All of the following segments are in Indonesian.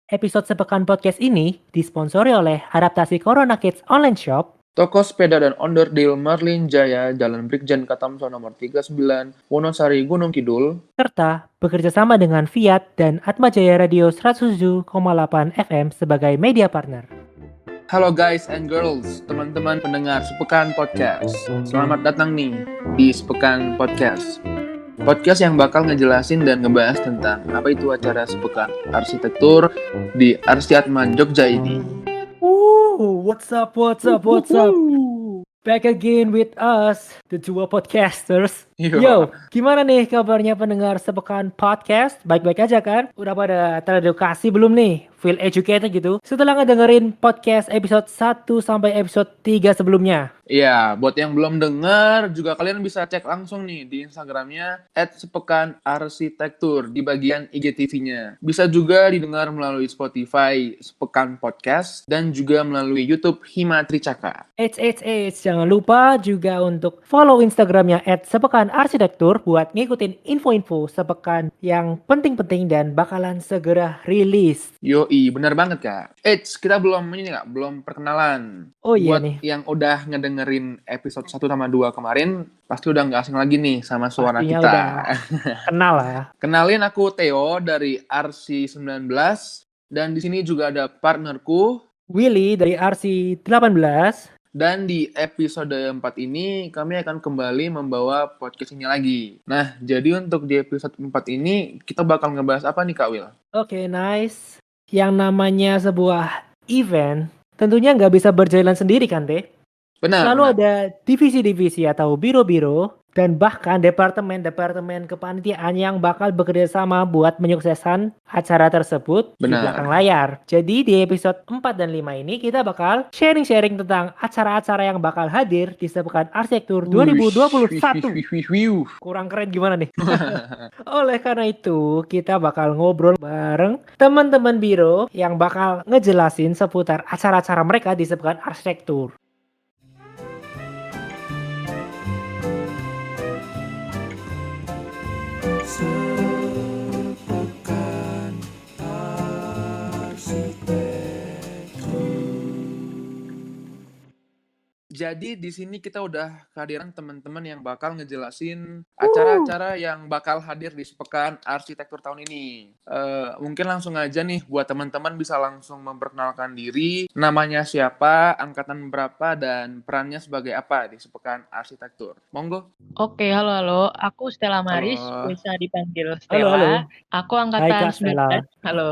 Episode sepekan podcast ini disponsori oleh Adaptasi Corona Kids Online Shop, Toko sepeda dan onderdil Marlin Jaya, Jalan Brigjen Katamso nomor 39, Wonosari, Gunung Kidul. serta bekerja sama dengan Fiat dan Atmajaya Radio 107,8 FM sebagai media partner. Halo guys and girls, teman-teman pendengar Sepekan Podcast. Selamat datang nih di Sepekan Podcast. Podcast yang bakal ngejelasin dan ngebahas tentang apa itu acara Sepekan Arsitektur di Arsiatma Jogja ini. What's up? Back again with us, the dua podcasters. Yo, gimana nih kabarnya pendengar Sepekan Podcast? Baik-baik aja kan? Udah pada teredukasi belum nih? Feel educated gitu? Setelah ngedengerin podcast episode 1 sampai episode 3 sebelumnya. Iya, buat yang belum dengar juga kalian bisa cek langsung nih di Instagramnya @sepekanarsitektur di bagian IGTV-nya. Bisa juga didengar melalui Spotify Sepekan Podcast dan juga melalui YouTube Himatri Caka. Jangan lupa juga untuk follow Instagramnya @sepekanarsitektur buat ngikutin info-info sepekan yang penting-penting dan bakalan segera rilis. Yoi, bener banget Kak. Kita belum perkenalan. Oh iya Buat nih. yang udah ngedengerin episode 1 sama 2 kemarin, pasti udah gak asing lagi nih sama suara Pastinya kita. udah kenal lah. Kenalin, aku Theo dari RC19 dan di sini juga ada partnerku Willy dari RC18. dan di episode 4 ini kami akan kembali membawa podcast ini lagi. Nah, jadi untuk di episode 4 ini kita bakal ngebahas apa nih Kak Will? Oke, nice. Yang namanya sebuah event tentunya nggak bisa berjalan sendiri kan, Teh? Benar. Selalu ada divisi-divisi atau biro-biro dan bahkan departemen-departemen kepanitiaan yang bakal bekerja sama buat menyukseskan acara tersebut di Benar. belakang layar. Jadi di episode 4 dan 5 ini kita bakal sharing-sharing tentang acara-acara yang bakal hadir di Sepekan Arsitektur 2021. Kurang keren gimana nih? Oleh karena itu, kita bakal ngobrol bareng teman-teman biro yang bakal ngejelasin seputar acara-acara mereka di Sepekan Arsitektur. Jadi di sini kita udah kehadiran teman-teman yang bakal ngejelasin acara-acara yang bakal hadir di Sepekan Arsitektur tahun ini. Mungkin langsung aja nih buat teman-teman bisa langsung memperkenalkan diri, namanya siapa, angkatan berapa, dan perannya sebagai apa di Sepekan Arsitektur. Monggo. Oke, halo. Aku Stella Maris, Halo. bisa dipanggil Halo. Stella. Aku Hai angkatan Kak Stella. 19. Halo.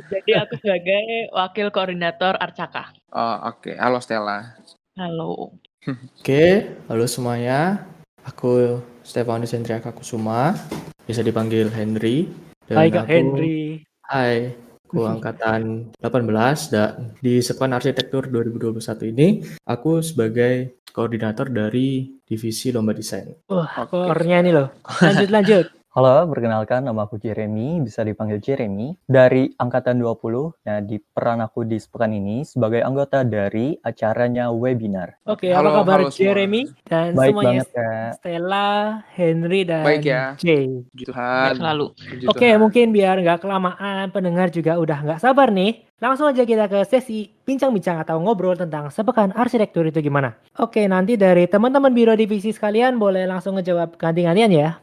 Jadi aku sebagai wakil koordinator Arcaka. Oke. Halo Stella. Halo. Oke, halo semuanya. Aku Stefanus Hendriaka Kusuma, bisa dipanggil Henry. Hai Kak Henry. Hai, aku angkatan 18 dan di Sepekan Arsitektur 2021 ini aku sebagai koordinator dari divisi lomba desain. Wah, Oke. kornya ini loh. Lanjut. Halo, perkenalkan nama aku Jeremy, bisa dipanggil Jeremy, dari angkatan 20. Nah, di peran aku di sepekan ini sebagai anggota dari acaranya webinar. Oke, Halo, apa kabar halo semua. Jeremy dan Baik semuanya? banget, Kak. Stella, Henry, dan Baik ya. Jay. Puji Baik Tuhan. selalu. Puji Oke, Tuhan. mungkin biar nggak kelamaan, pendengar juga udah nggak sabar nih. Langsung aja kita ke sesi bincang-bincang atau ngobrol tentang Sepekan Arsitektur itu gimana. Oke, nanti dari teman-teman biro divisi sekalian boleh langsung ngejawab ganti-gantian ya.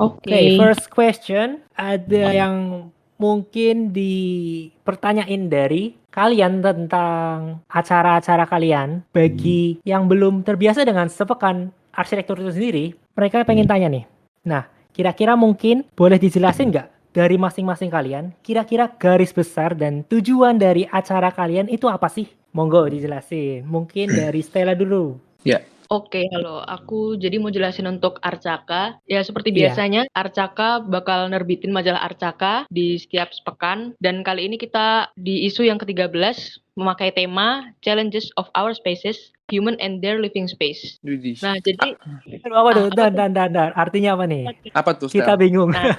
Oke, first question. Ada yang mungkin dipertanyain dari kalian tentang acara-acara kalian. Bagi yang belum terbiasa dengan Sepekan Arsitektur itu sendiri, mereka pengen tanya nih. Nah, kira-kira mungkin boleh dijelasin nggak dari masing-masing kalian, kira-kira garis besar dan tujuan dari acara kalian itu apa sih? Monggo dijelasin. Mungkin dari Stella dulu. Ya. Oke, halo. Aku jadi mau jelasin untuk Arcaka. Ya, seperti Iya. biasanya, Arcaka bakal nerbitin majalah Arcaka di setiap sepekan. Dan kali ini kita di isu yang ke-13 memakai tema Challenges of Our Spaces, Human and Their Living Space. Widih. Nah, jadi Apa tuh? apa Dan. Artinya apa nih? Apa tuh Kita Stella? bingung. Nah,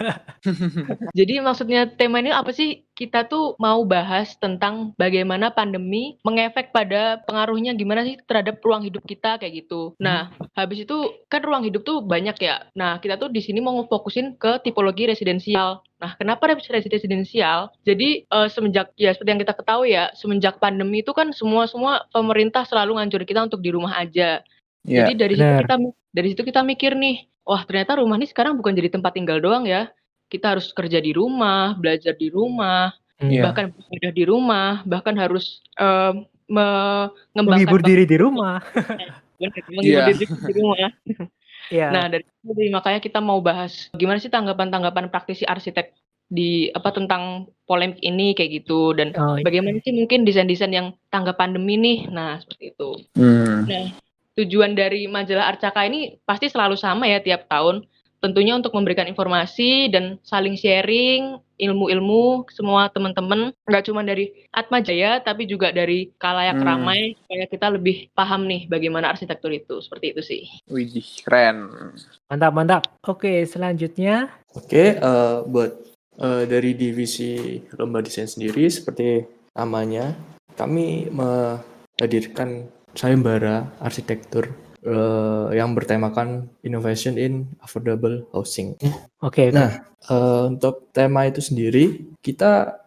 jadi maksudnya tema ini apa sih? Kita tuh mau bahas tentang bagaimana pandemi mengefek pada pengaruhnya gimana sih terhadap ruang hidup kita kayak gitu. Nah, habis itu kan ruang hidup tuh banyak ya. Nah, kita tuh di sini mau ngefokusin ke tipologi residensial. Nah, kenapa residensial? Jadi semenjak ya seperti yang kita ketahui ya, semenjak pandemi itu kan semua pemerintah selalu nganjurin kita untuk di rumah aja. Jadi Iya. Benar. dari situ kita mikir nih, wah ternyata rumah ini sekarang bukan jadi tempat tinggal doang ya. Kita harus kerja di rumah, belajar di rumah, Iya. bahkan beribadah di rumah, bahkan harus Menghibur mengembangkan diri di rumah. menghibur Iya. diri di rumah. Nah, Iya. dari situ makanya kita mau bahas gimana sih tanggapan-tanggapan praktisi arsitek tentang polemik ini kayak gitu, dan Oh, bagaimana sih mungkin desain-desain yang tanggap pandemi nih. Nah, seperti itu. Hmm. Nah, tujuan dari majalah Arcaka ini pasti selalu sama ya tiap tahun. Tentunya untuk memberikan informasi dan saling sharing ilmu-ilmu semua teman-teman, nggak cuma dari Atma Jaya tapi juga dari kalayak ramai, supaya kita lebih paham nih bagaimana arsitektur itu. Seperti itu sih. Widih, keren. mantap. Oke, selanjutnya. Oke, buat dari divisi lomba desain sendiri, seperti namanya, kami menghadirkan sayembara arsitektur yang bertemakan Innovation in Affordable Housing. Oke. Nah, untuk tema itu sendiri, kita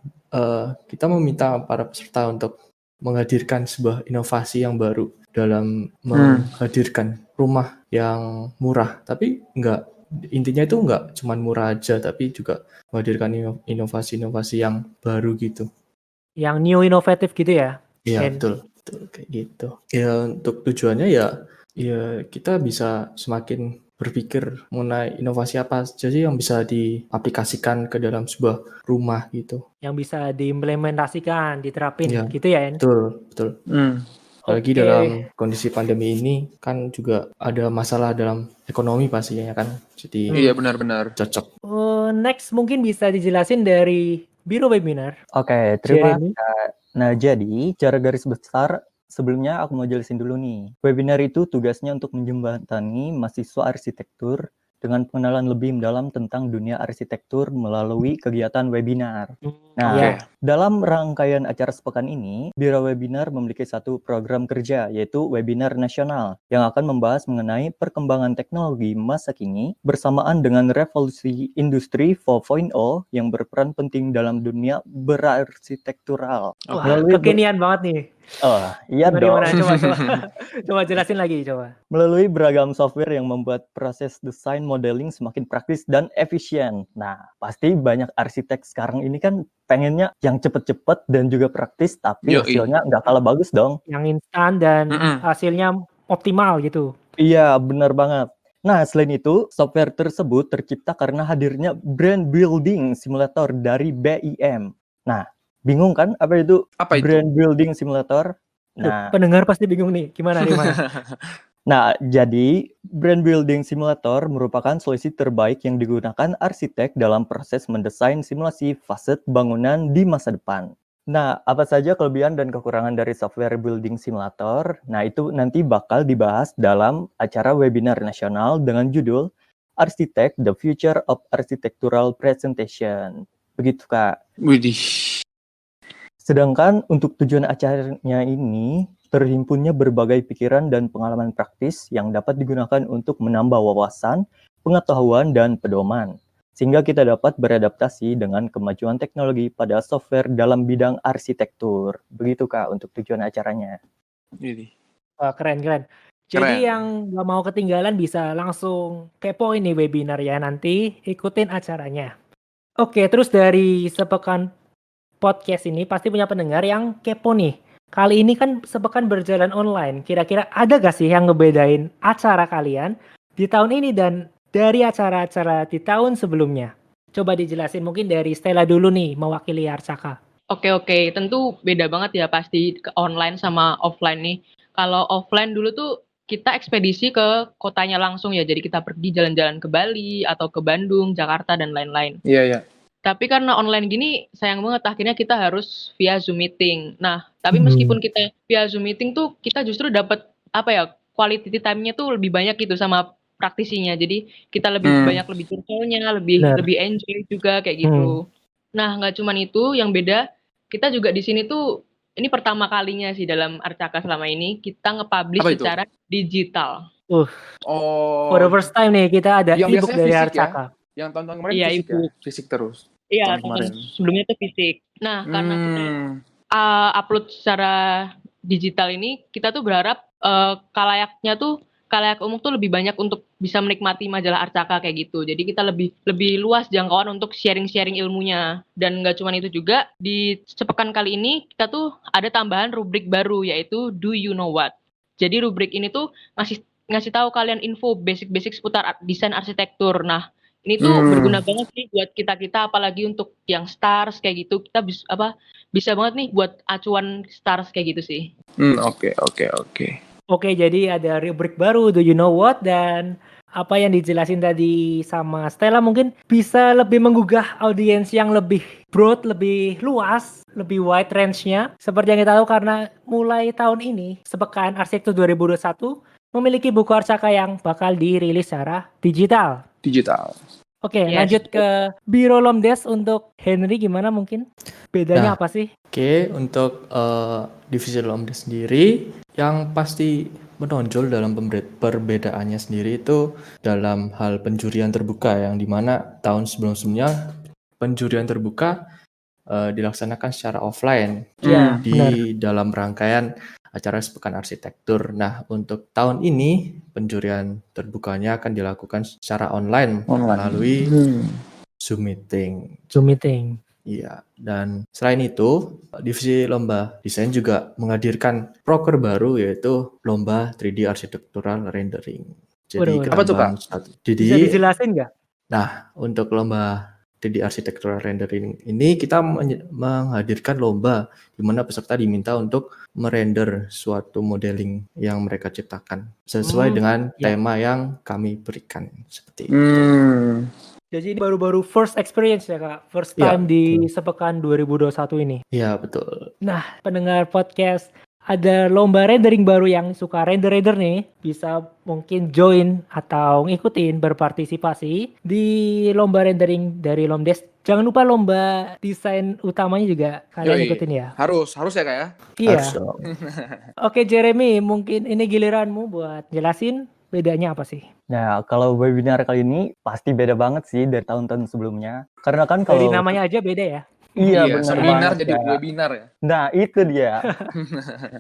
meminta para peserta untuk menghadirkan sebuah inovasi yang baru dalam menghadirkan rumah yang murah, tapi intinya itu nggak cuma murah aja, tapi juga menghadirkan inovasi-inovasi yang baru gitu. Yang new inovatif gitu ya. Iya, Dan betul kayak gitu. Ya, untuk tujuannya ya kita bisa semakin berpikir mengenai inovasi apa saja sih yang bisa diaplikasikan ke dalam sebuah rumah gitu. yang bisa diimplementasikan, diterapin Ya, gitu ya, En? betul. Apalagi Oke. dalam kondisi pandemi ini kan juga ada masalah dalam ekonomi pastinya kan. Jadi Iya, benar-benar. cocok. Next mungkin bisa dijelasin dari Biro Webinar. Oke, terima Jeremy. kasih. Nah, jadi cara garis besar sebelumnya aku mau jelasin dulu nih. Webinar itu tugasnya untuk menjembatani mahasiswa arsitektur dengan pengenalan lebih mendalam tentang dunia arsitektur melalui kegiatan webinar. Nah, Ya. dalam rangkaian acara sepekan ini, Biro Webinar memiliki satu program kerja, yaitu Webinar Nasional, yang akan membahas mengenai perkembangan teknologi masa kini bersamaan dengan revolusi industri 4.0 yang berperan penting dalam dunia berarsitektural. Wah, Melalui kekinian banget nih. Oh, iya dong. Gimana? Coba. Coba jelasin lagi, coba. Melalui beragam software yang membuat proses desain modeling semakin praktis dan efisien. Nah, pasti banyak arsitek sekarang ini kan pengennya yang cepet-cepet dan juga praktis, tapi Yoi. hasilnya nggak kalah bagus dong. Yang instan dan hasilnya optimal gitu. Iya, benar banget. Nah, selain itu, software tersebut tercipta karena hadirnya Brand Building Simulator dari BIM. Nah, bingung kan apa itu Apa itu? Brand Building Simulator? Aduh, Nah, pendengar pasti bingung nih. Gimana? Nah, jadi Brand Building Simulator merupakan solusi terbaik yang digunakan arsitek dalam proses mendesain simulasi fase bangunan di masa depan. Nah, apa saja kelebihan dan kekurangan dari software Building Simulator? Nah, itu nanti bakal dibahas dalam acara webinar nasional dengan judul Arsitek The Future of Architectural Presentation. Begitu, Kak. Widih. Sedangkan untuk tujuan acaranya ini, terhimpunnya berbagai pikiran dan pengalaman praktis yang dapat digunakan untuk menambah wawasan, pengetahuan, dan pedoman. Sehingga kita dapat beradaptasi dengan kemajuan teknologi pada software dalam bidang arsitektur. Begitu, Kak, untuk tujuan acaranya. Widih. Wah, keren. Jadi yang nggak mau ketinggalan bisa langsung kepoin nih webinar ya, nanti ikutin acaranya. Oke, terus dari sepekan podcast ini pasti punya pendengar yang kepo nih. Kali ini kan sepekan berjalan online. Kira-kira ada gak sih yang ngebedain acara kalian di tahun ini dan dari acara-acara di tahun sebelumnya? Coba dijelasin mungkin dari Stella dulu nih, mewakili Arcaka. Oke, tentu beda banget ya pasti ke online sama offline nih. Kalau offline dulu tuh kita ekspedisi ke kotanya langsung ya, jadi kita pergi jalan-jalan ke Bali atau ke Bandung, Jakarta, dan lain-lain. Iya. Tapi karena online gini, sayang banget akhirnya kita harus via Zoom meeting. Nah, tapi meskipun kita via Zoom meeting tuh kita justru dapat quality time-nya tuh lebih banyak gitu sama praktisinya. Jadi kita lebih banyak lebih curcolnya, lebih enjoy juga kayak gitu. Nah, nggak cuman itu yang beda, kita juga di sini tuh ini pertama kalinya sih dalam Arcaka selama ini kita nge-publish secara digital. Oh. For the first time nih kita ada yang e-book biasanya dari fisik Arcaka. Ya? Yang tahun-tahun kemarin Iya, fisik ya? e-book. Fisik terus. Iya, tahun tahun kemarin. sebelumnya itu fisik. Nah, karena kita upload secara digital ini, kita tuh berharap kalayak umum tuh lebih banyak untuk bisa menikmati majalah Arcaka kayak gitu. Jadi kita lebih luas jangkauan untuk sharing-sharing ilmunya. Dan nggak cuma itu juga, di sepekan kali ini kita tuh ada tambahan rubrik baru yaitu Do You Know What. Jadi rubrik ini tuh ngasih tahu kalian info basic-basic seputar desain arsitektur. Nah, ini tuh berguna banget sih buat kita-kita, apalagi untuk yang stars kayak gitu. Kita bisa banget nih buat acuan stars kayak gitu sih. Oke. Oke, jadi ada rubrik baru Do You Know What, dan apa yang dijelasin tadi sama Stella mungkin bisa lebih menggugah audiens yang lebih broad, lebih luas, lebih wide range-nya. Seperti yang kita tahu, karena mulai tahun ini Sepekan Arsitektur 2021 memiliki buku Arcaka yang bakal dirilis secara digital. Oke, Yes. lanjut ke Biro Lomdes. Untuk Henry gimana mungkin? Bedanya Nah, apa sih? Oke, untuk divisi Lomdes sendiri, yang pasti menonjol dalam perbedaannya sendiri itu dalam hal penjurian terbuka, yang dimana tahun sebelum-sebelumnya penjurian terbuka dilaksanakan secara offline Iya, di benar. dalam rangkaian acara Sepekan Arsitektur. Nah, untuk tahun ini penjurian terbukanya akan dilakukan secara online melalui Zoom meeting. Zoom meeting. Iya, dan selain itu, divisi lomba desain juga menghadirkan proker baru, yaitu lomba 3D Architectural Rendering. Jadi Waduh. Apa tuh, Kak? Bisa dijelasin nggak? Nah, untuk lomba 3D Architectural Rendering ini kita menghadirkan lomba di mana peserta diminta untuk merender suatu modeling yang mereka ciptakan sesuai dengan Ya. tema yang kami berikan, seperti itu. Jadi ini baru-baru first experience ya Kak? First Iya, time di Sepekan 2021 ini. Iya, betul. Nah, pendengar podcast, ada lomba rendering baru. Yang suka render-render nih, bisa mungkin join atau ngikutin, berpartisipasi di lomba rendering dari Lomdes. Jangan lupa lomba desain utamanya juga kalian Yoi. ikutin ya. Harus ya, Kak ya? Iya. Harus dong. Oke Jeremy, mungkin ini giliranmu buat jelasin bedanya apa sih? Nah, kalau webinar kali ini pasti beda banget sih dari tahun-tahun sebelumnya. Karena kan Dari kalau namanya aja beda ya. iya benar seminar banget jadi Kak. webinar ya. Nah, itu dia.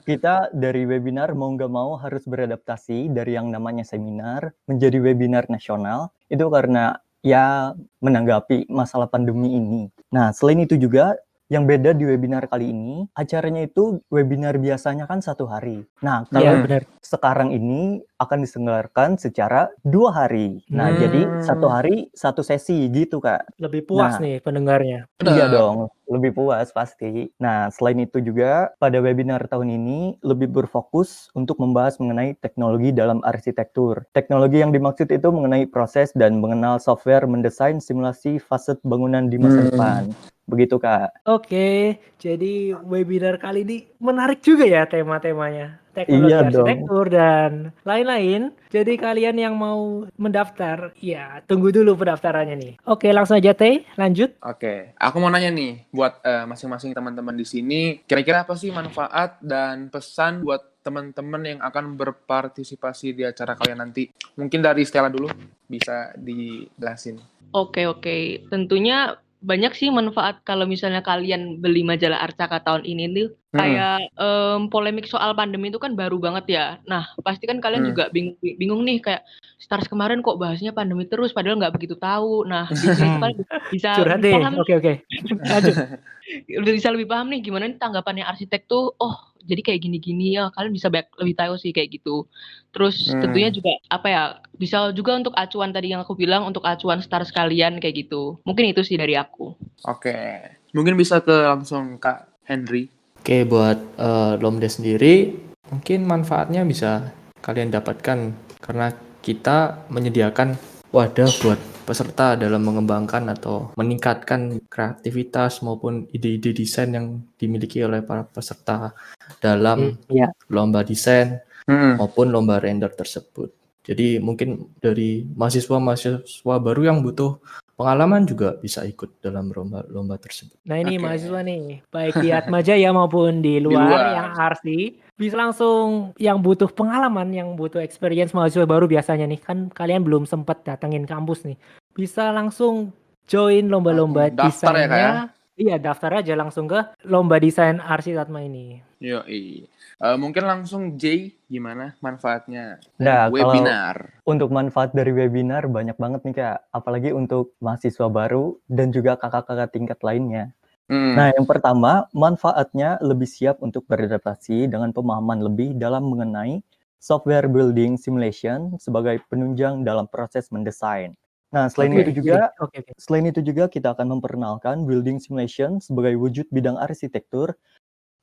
Kita dari webinar mau nggak mau harus beradaptasi dari yang namanya seminar menjadi webinar nasional. Itu karena ya menanggapi masalah pandemi ini. Nah, selain itu juga yang beda di webinar kali ini, acaranya itu webinar biasanya kan 1 hari. Nah, Iya, kalau benar. sekarang ini akan diselenggarakan secara 2 hari. Nah, jadi 1 hari 1 sesi gitu, Kak. Lebih puas Nah, nih pendengarnya. iya Benar. dong, lebih puas pasti. Nah, selain itu juga pada webinar tahun ini lebih berfokus untuk membahas mengenai teknologi dalam arsitektur. Teknologi yang dimaksud itu mengenai proses dan mengenal software mendesain simulasi fase bangunan di masa depan. Begitu, Kak. Oke, jadi webinar kali ini menarik juga ya tema-temanya. Teknologi Iya dong. arsitektur dan lain-lain. Jadi kalian yang mau mendaftar, ya tunggu dulu pendaftarannya nih. Oke, langsung aja Teh, lanjut. Oke, aku mau nanya nih buat masing-masing teman-teman di sini, kira-kira apa sih manfaat dan pesan buat teman-teman yang akan berpartisipasi di acara kalian nanti? Mungkin dari Stella dulu bisa dijelasin. Oke. Tentunya banyak sih manfaat kalau misalnya kalian beli majalah Arcaka tahun ini nih. Kayak polemik soal pandemi itu kan baru banget ya. Nah, pasti kan kalian juga bingung nih, kayak stars kemarin kok bahasnya pandemi terus, padahal nggak begitu tahu. Nah, di sini tuh kalian bisa Curhat lebih deh. paham, Oke. Lanjut. bisa lebih paham nih gimana nih tanggapannya arsitek tuh. Oh, jadi kayak gini-gini ya. Kalian bisa lebih tahu sih kayak gitu. Terus tentunya juga apa ya? Bisa juga untuk acuan tadi yang aku bilang, untuk acuan stars kalian kayak gitu. Mungkin itu sih dari aku. Oke, mungkin bisa ke langsung Kak Henry. Oke, buat Lomdes sendiri, mungkin manfaatnya bisa kalian dapatkan karena kita menyediakan wadah buat peserta dalam mengembangkan atau meningkatkan kreativitas maupun ide-ide desain yang dimiliki oleh para peserta dalam Iya. lomba desain maupun lomba render tersebut. Jadi mungkin dari mahasiswa baru yang butuh pengalaman juga bisa ikut dalam lomba tersebut. Nah ini Oke. mahasiswa nih, baik di Atmajaya maupun di luar yang arsi, bisa langsung yang butuh pengalaman, yang butuh experience mahasiswa baru biasanya nih, kan kalian belum sempat datengin kampus nih. Bisa langsung join lomba-lomba Daftar ya, Kak, ya? desainnya. Iya, daftar aja langsung ke lomba desain Arsitatma ini. Yoi. Mungkin langsung J, gimana manfaatnya Nah, dari kalau webinar? untuk manfaat dari webinar banyak banget nih Kak, apalagi untuk mahasiswa baru dan juga kakak-kakak tingkat lainnya. Nah, yang pertama, manfaatnya lebih siap untuk beradaptasi dengan pemahaman lebih dalam mengenai software building simulation sebagai penunjang dalam proses mendesain. Nah, selain Oke. itu juga Oke. Selain itu juga kita akan memperkenalkan building simulation sebagai wujud bidang arsitektur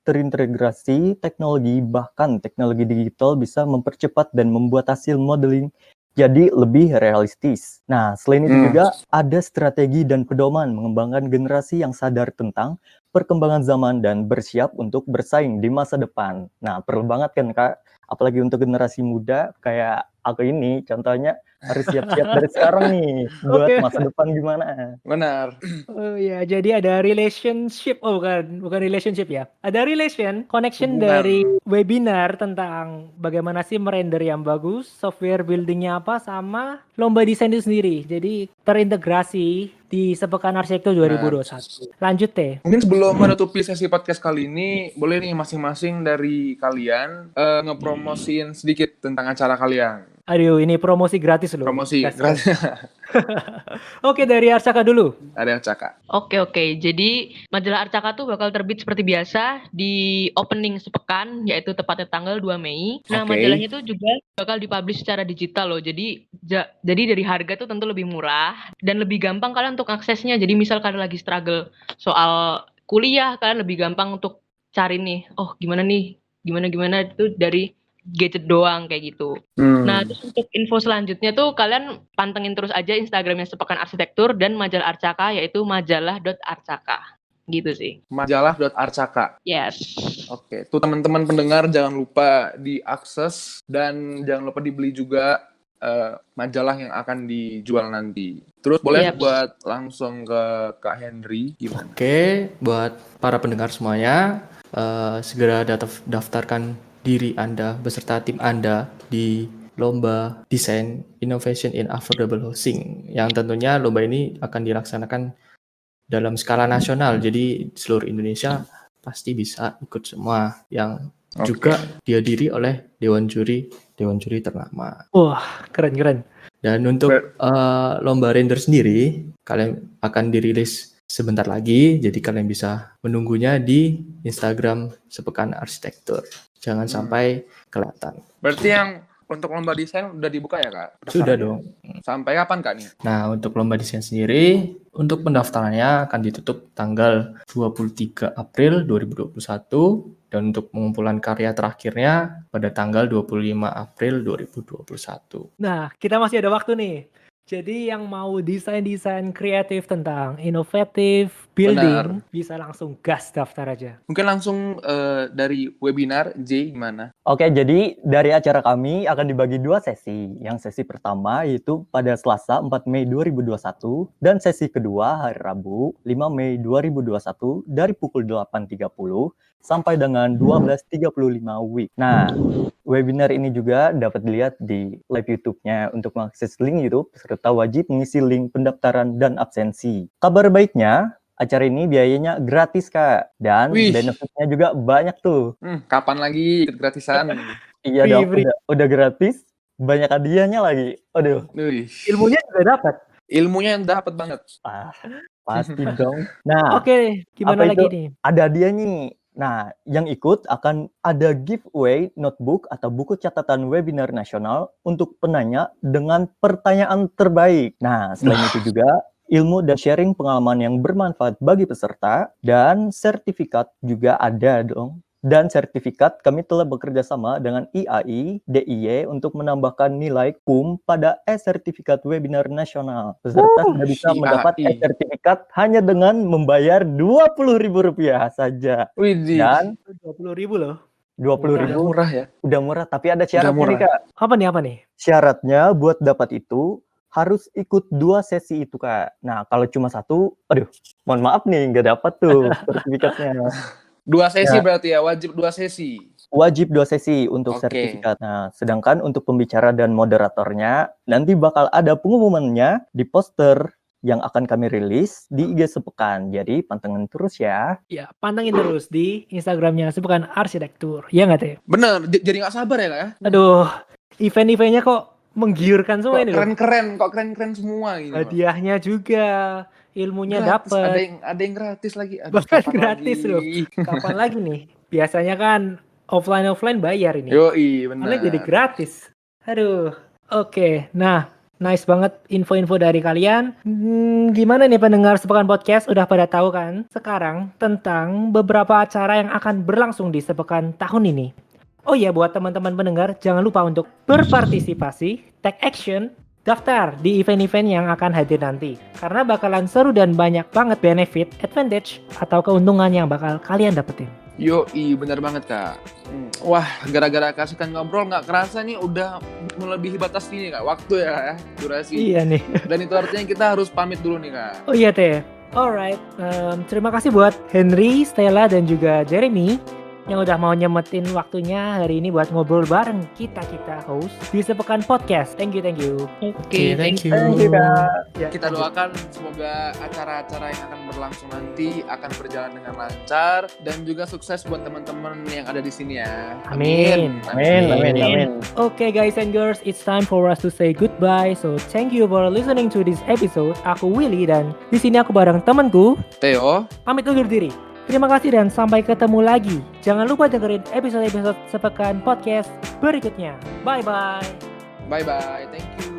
terintegrasi teknologi, bahkan teknologi digital bisa mempercepat dan membuat hasil modeling jadi lebih realistis. Nah, selain itu juga ada strategi dan pedoman mengembangkan generasi yang sadar tentang perkembangan zaman dan bersiap untuk bersaing di masa depan. Nah, perlu banget kan Kak, apalagi untuk generasi muda kayak aku ini, contohnya harus siap-siap dari sekarang nih buat Oke. masa depan gimana. Benar. Oh iya, jadi ada relationship, bukan relationship ya. Ada connection Hubungan. dari webinar tentang bagaimana sih merender yang bagus, software buildingnya apa, sama lomba desain itu sendiri. Jadi terintegrasi di Sepekan Arsitektur 2021. Lanjut teh. Mungkin sebelum menutupi sesi podcast kali ini, boleh nih masing-masing dari kalian ngepromosiin sedikit tentang acara kalian. Aduh, ini promosi gratis loh. Promosi Gas. gratis. Oke, dari Arsaka dulu. Ada Caka. Oke. Jadi majalah Arcaka tuh bakal terbit seperti biasa di opening sepekan, yaitu tepatnya tanggal 2 Mei. Nah, Oke. majalahnya tuh juga bakal dipublish secara digital loh. Jadi dari harga tuh tentu lebih murah dan lebih gampang kalian untuk aksesnya. Jadi misal kalian lagi struggle soal kuliah, kalian lebih gampang untuk cari nih, oh gimana itu dari gadget doang kayak gitu. Nah, terus untuk info selanjutnya tuh kalian pantengin terus aja Instagramnya Sepekan Arsitektur dan majalah Arcaka, yaitu majalah.arcaka. Gitu sih. Majalah.arcaka. Yes. Oke, tuh teman-teman pendengar jangan lupa diakses dan jangan lupa dibeli juga majalah yang akan dijual nanti. Terus boleh Yep. buat langsung ke Kak Henry gimana? Oke, buat para pendengar semuanya, segera daftarkan diri Anda beserta tim Anda di lomba desain innovation in affordable housing, yang tentunya lomba ini akan dilaksanakan dalam skala nasional, jadi seluruh Indonesia pasti bisa ikut semua, yang juga dihadiri oleh dewan juri ternama. Wah, keren. Dan untuk lomba render sendiri, kalian akan dirilis sebentar lagi, jadi kalian bisa menunggunya di Instagram Sepekan Arsitektur. Jangan sampai kelihatan. Berarti yang untuk lomba desain udah dibuka ya Kak? Sudah dong. Sampai kapan Kak nih? Nah, untuk lomba desain sendiri, untuk pendaftarannya akan ditutup tanggal 23 April 2021 dan untuk pengumpulan karya terakhirnya pada tanggal 25 April 2021. Nah, kita masih ada waktu nih. Jadi yang mau desain kreatif tentang inovatif building bisa langsung gas daftar aja. Mungkin langsung dari webinar J gimana? Oke, jadi dari acara kami akan dibagi 2 sesi. Yang sesi pertama yaitu pada Selasa 4 Mei 2021 dan sesi kedua hari Rabu 5 Mei 2021 dari pukul 8.30 sampai dengan 12.35 WIB. Nah, webinar ini juga dapat dilihat di live YouTube-nya. Untuk mengakses link YouTube, peserta wajib mengisi link pendaftaran dan absensi. Kabar baiknya, acara ini biayanya gratis, Kak. Dan benefitnya juga banyak tuh. Kapan lagi ikut gratisan? Iya dong, udah gratis, banyak hadiahnya lagi. Aduh. Ilmunya juga dapat. Ilmunya yang dapat banget. Pasti dong. Nah, oke, gimana lagi nih? Ada hadiah nih. Nah, yang ikut akan ada giveaway notebook atau buku catatan webinar nasional untuk penanya dengan pertanyaan terbaik. Nah, selain itu juga ilmu dan sharing pengalaman yang bermanfaat bagi peserta, dan sertifikat juga ada dong. Dan sertifikat kami telah bekerja sama dengan IAI, DIY untuk menambahkan nilai PUM pada e-sertifikat webinar nasional. Peserta sudah bisa mendapat e-sertifikat hanya dengan membayar Rp20.000 saja. Dan Rp20.000 loh. Rp20.000 murah ya. Udah murah, tapi ada syaratnya nih Kak. Apa nih? Syaratnya buat dapat itu harus ikut 2 sesi itu Kak. Nah, kalau cuma 1, aduh, mohon maaf nih, nggak dapat tuh sertifikatnya. 2 sesi ya. Berarti ya, wajib 2 sesi. Wajib 2 sesi untuk sertifikat. Nah, sedangkan untuk pembicara dan moderatornya nanti bakal ada pengumumannya di poster yang akan kami rilis di IG Sepekan. Jadi pantengin terus ya. Ya, pantengin terus di Instagramnya Sepekan Arsitektur. Ya nggak Teh? Bener, jadi nggak sabar ya kak ya? Aduh, event-eventnya kok menggiurkan semua Kok ini loh. keren-keren semua gitu. Hadiahnya juga, ilmunya Gratis, dapet. ada yang gratis lagi. Aduh, Bahkan kapan gratis lagi? loh. Kapan lagi nih? Biasanya kan offline bayar ini. Yoi, bener. Online jadi gratis. Aduh. Oke, nah nice banget info-info dari kalian. Gimana nih pendengar Sepekan Podcast? Udah pada tahu kan sekarang tentang beberapa acara yang akan berlangsung di Sepekan tahun ini. Oh iya, buat teman-teman pendengar, jangan lupa untuk berpartisipasi, take action, daftar di event-event yang akan hadir nanti. Karena bakalan seru dan banyak banget benefit, advantage, atau keuntungan yang bakal kalian dapetin. Yoi, bener banget kak. Wah, gara-gara kasihkan ngobrol nggak kerasa nih udah melebihi batas ini kak. Waktu ya, durasi. Iya nih. Dan itu artinya kita harus pamit dulu nih kak. Oh iya Teh. Alright, terima kasih buat Henry, Stella, dan juga Jeremy yang udah mau nyemetin waktunya hari ini buat ngobrol bareng kita host di Sepekan Podcast. Thank you. Oke, thank you. Ya, Kita lanjut. doakan semoga acara-acara yang akan berlangsung nanti akan berjalan dengan lancar dan juga sukses buat teman-teman yang ada di sini ya. Amin. Amin. Okay guys and girls, it's time for us to say goodbye. So thank you for listening to this episode. Aku Willy dan di sini aku bareng temanku. Theo, Pamit undur diri. Terima kasih dan sampai ketemu lagi. Jangan lupa dengerin episode-episode Sepekan Podcast berikutnya. Bye-bye. bye-bye. Thank you.